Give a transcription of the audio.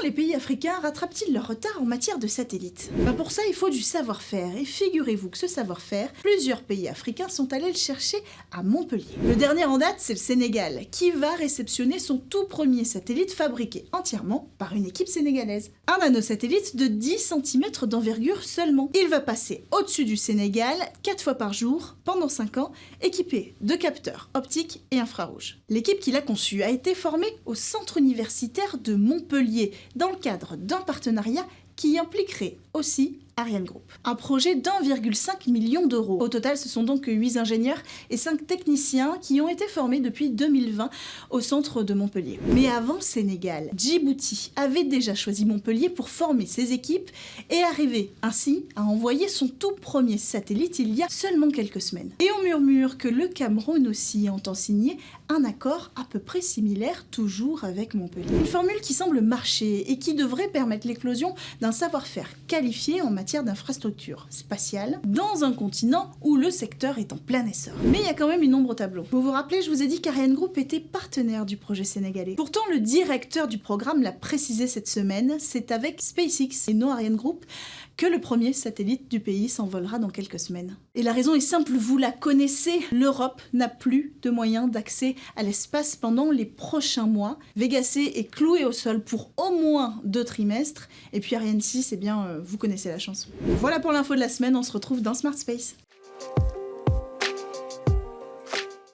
les pays africains rattrapent-ils leur retard en matière de satellites? Pour ça, il faut du savoir-faire, et figurez-vous que ce savoir-faire, plusieurs pays africains sont allés le chercher à Montpellier. Le dernier en date, c'est le Sénégal, qui va réceptionner son tout premier satellite fabriqué entièrement par une équipe sénégalaise. Un nanosatellite de 10 cm d'envergure seulement. Il va passer au-dessus du Sénégal 4 fois par jour, pendant 5 ans, équipé de capteurs optiques et infrarouges. L'équipe qui l'a conçu a été formée au centre universitaire de Montpellier, dans le cadre d'un partenariat qui impliquerait aussi Ariane Group. Un projet d'1,5 million d'euros. Au total, ce sont donc 8 ingénieurs et 5 techniciens qui ont été formés depuis 2020 au centre de Montpellier. Mais avant le Sénégal, Djibouti avait déjà choisi Montpellier pour former ses équipes et arriver ainsi à envoyer son tout premier satellite il y a seulement quelques semaines. Et on murmure que le Cameroun aussi entend signer un accord à peu près similaire, toujours avec Montpellier. Une formule qui semble marcher et qui devrait permettre l'éclosion d'un savoir-faire qualifié en matière d'infrastructure spatiale dans un continent où le secteur est en plein essor. Mais il y a quand même une ombre au tableau. Vous vous rappelez, je vous ai dit qu'Ariane Group était partenaire du projet sénégalais. Pourtant, le directeur du programme l'a précisé cette semaine, c'est avec SpaceX et non Ariane Group que le premier satellite du pays s'envolera dans quelques semaines. Et la raison est simple, vous la connaissez, l'Europe n'a plus de moyens d'accès à l'espace pendant les prochains mois. Vega C est cloué au sol pour au moins 2 trimestres, et puis Ariane 6, eh bien, vous connaissez la chanson. Voilà pour l'info de la semaine, on se retrouve dans Smart Space.